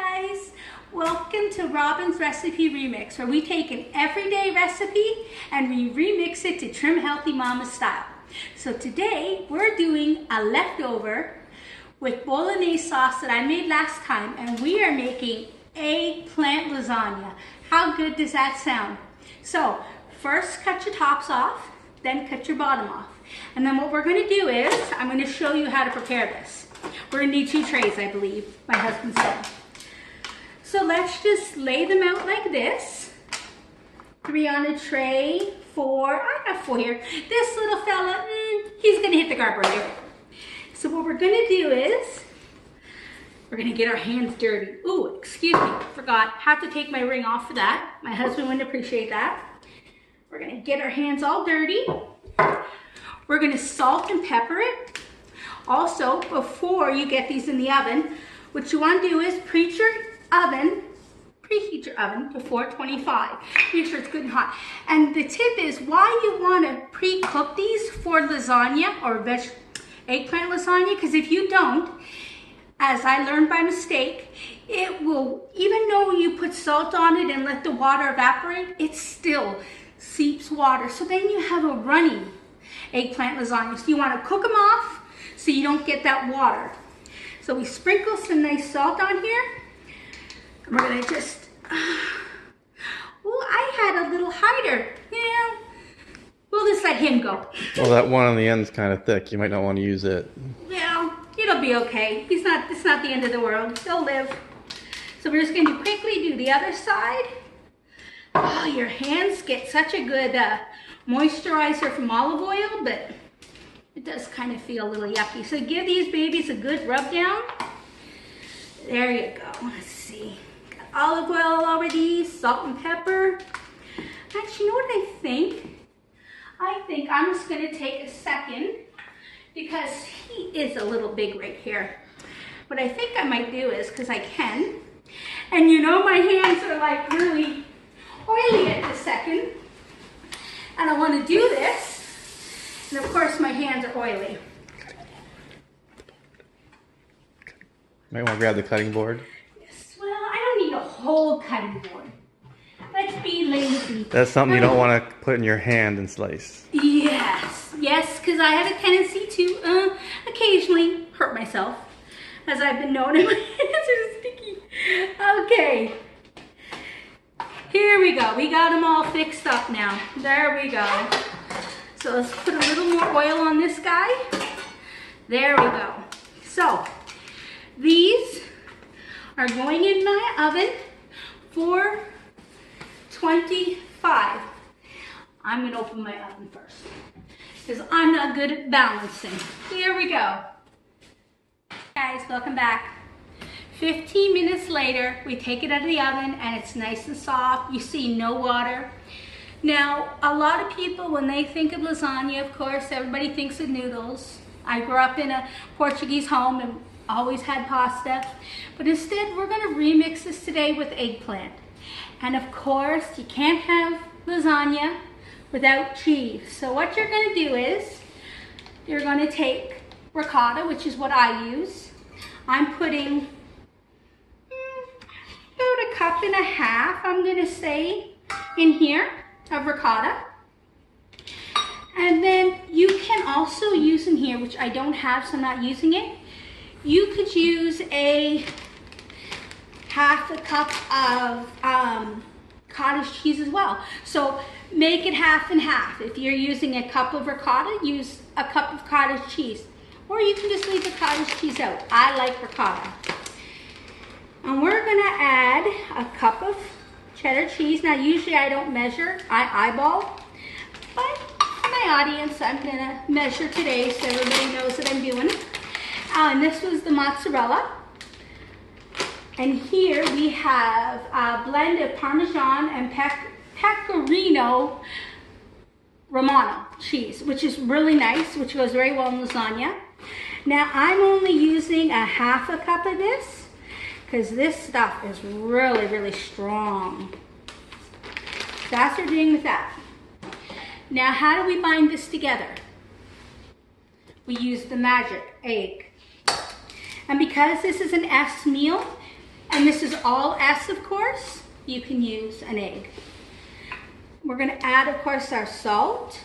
Guys, welcome to Robyn's Recipe Remix, where we take an everyday recipe and we remix it to trim healthy mama style. So today we're doing a leftover with bolognese sauce that I made last time, and we are making eggplant lasagna. How good does that sound? So first cut your tops off, then cut your bottom off. And then what we're going to do is, I'm going to show you how to prepare this. We're going to need 2 trays, I believe, my husband said. So let's just lay them out like this. 3 on a tray, 4, I got 4 here. This little fella, he's going to hit the carburetor. So what we're going to do is, we're going to get our hands dirty. Ooh, excuse me, forgot. Have to take my ring off for that. My husband wouldn't appreciate that. We're going to get our hands all dirty. We're going to salt and pepper it. Also, before you get these in the oven, what you want to do is preheat your oven to 425. Make sure it's good and hot. And the tip is why you want to pre-cook these for lasagna or eggplant lasagna, because if you don't, as I learned by mistake, it will, even though you put salt on it and let the water evaporate, it still seeps water. So then you have a runny eggplant lasagna. So you want to cook them off so you don't get that water. So we sprinkle some nice salt on here. And we're going to just, well, I had a little hider. Yeah, we'll just let him go. Well, that one on the end is kind of thick. You might not want to use it. Well, it'll be okay. It's not the end of the world. He'll live. So we're just going to quickly do the other side. Oh, your hands get such a good moisturizer from olive oil, but it does kind of feel a little yucky. So give these babies a good rub down. There you go. Let's see. Got olive oil already, salt and pepper. Actually, you know what I think? I think I'm just going to take a second because he is a little big right here. What I think I might do is, because I can, and you know my hands are like really oily at this second, and I want to do this, and of course my hands are oily. Might want to grab the cutting board. Yes, well, I don't need a whole cutting board. Let's be lazy. That's something you don't want to put in your hand and slice. Yes, because I have a tendency to occasionally hurt myself, as I've been known, and my hands are sticky. Okay. Here we go. We got them all fixed up now. There we go. So let's put a little more oil on this guy. There we go. So these are going in my oven for 25. I'm going to open my oven first because I'm not good at balancing. Here we go. Guys, welcome back. 15 minutes later, we take it out of the oven and it's nice and soft. You see no water. Now, a lot of people, when they think of lasagna, of course, everybody thinks of noodles. I grew up in a Portuguese home and always had pasta. But instead, we're going to remix this today with eggplant. And of course, you can't have lasagna without cheese. So what you're going to do is, you're going to take ricotta, which is what I use. I'm putting about 1.5 cups, I'm going to say, in here of ricotta. And then you can also use in here, which I don't have, so I'm not using it. You could use a 1/2 cup of cottage cheese as well. So make it 1/2 and 1/2. If you're using a cup of ricotta, use a cup of cottage cheese. Or you can just leave the cottage cheese out. I like ricotta. And we're going to add a cup of cheddar cheese. Now, usually I don't measure, I eyeball. But for my audience, I'm going to measure today so everybody knows what I'm doing. And this was the mozzarella. And here we have a blend of Parmesan and Pecorino Romano cheese, which is really nice, which goes very well in lasagna. Now, I'm only using a 1/2 cup of this because this stuff is really, really strong. That's what we're doing with that. Now, how do we bind this together? We use the magic egg. And because this is an S meal, And this is all S, of course. You can use an egg. We're gonna add, of course, our salt,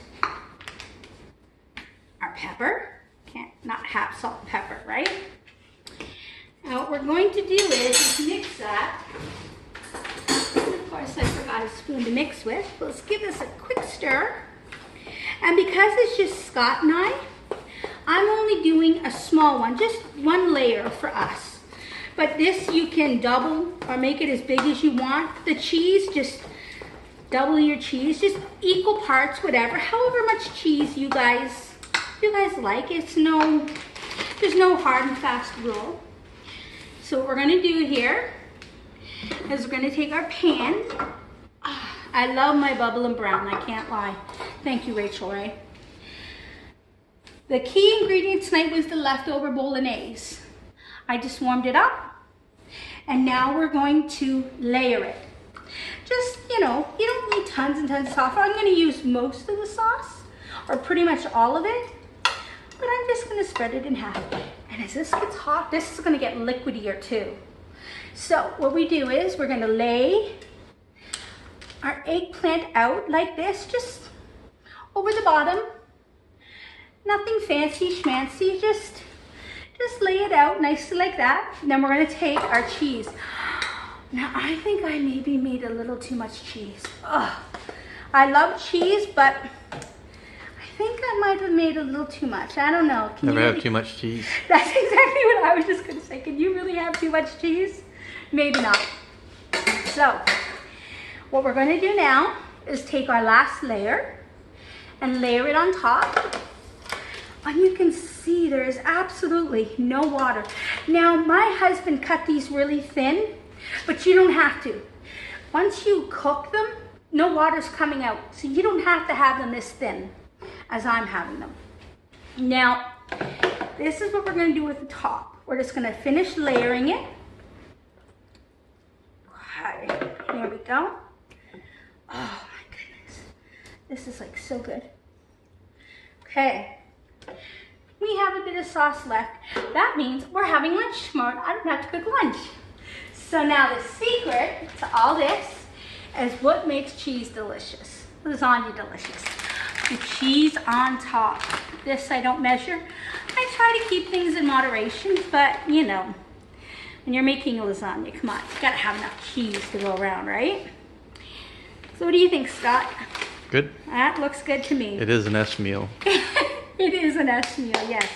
our pepper. Can't not have salt and pepper, right? Now what we're going to do is mix that. And of course, I forgot a spoon to mix with. Let's give this a quick stir. And because it's just Scott and I'm only doing a small one, just one layer for us. But this you can double or make it as big as you want. The cheese, just double your cheese, just equal parts, whatever. However much cheese you guys like. There's no hard and fast rule. So what we're gonna do here is we're gonna take our pan. I love my bubble and brown, I can't lie. Thank you, Rachel, right? The key ingredient tonight was the leftover bolognese. I just warmed it up. And now we're going to layer it. Just, you don't need tons and tons of sauce. I'm gonna use most of the sauce, or pretty much all of it. But I'm just gonna spread it in half. And as this gets hot, this is gonna get liquidier too. So what we do is we're gonna lay our eggplant out like this, just over the bottom. Nothing fancy schmancy, just lay it out nicely like that. And then we're gonna take our cheese. Now I think I maybe made a little too much cheese. Ugh. I love cheese, but I think I might have made a little too much. I don't know. Never have too much cheese. That's exactly what I was just gonna say. Can you really have too much cheese? Maybe not. So, what we're gonna do now is take our last layer and layer it on top. And you can see there is absolutely no water. Now, my husband cut these really thin, but you don't have to. Once you cook them, no water's coming out. So you don't have to have them this thin as I'm having them. Now, this is what we're gonna do with the top. We're just gonna finish layering it. Okay, there we go. Oh my goodness. This is like so good. Okay. We have a bit of sauce left. That means we're having lunch tomorrow. I don't have to cook lunch. So now the secret to all this is what makes cheese delicious. Lasagna delicious. The cheese on top. This I don't measure. I try to keep things in moderation, but when you're making a lasagna, come on, you gotta have enough cheese to go around, right? So what do you think, Scott? Good. That looks good to me. It is an S meal. It is an S meal, yes.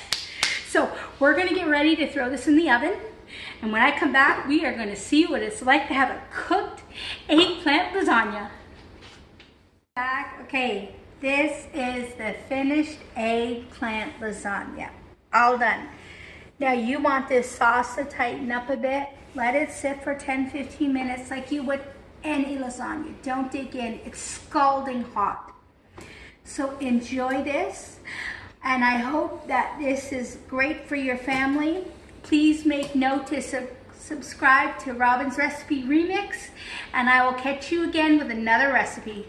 So we're gonna get ready to throw this in the oven. And when I come back, we are gonna see what it's like to have a cooked eggplant lasagna. Back, okay, this is the finished eggplant lasagna. All done. Now you want this sauce to tighten up a bit. Let it sit for 10-15 minutes like you would any lasagna. Don't dig in, it's scalding hot. So enjoy this. And I hope that this is great for your family. Please make note to subscribe to Robyn's Recipe Remix, and I will catch you again with another recipe.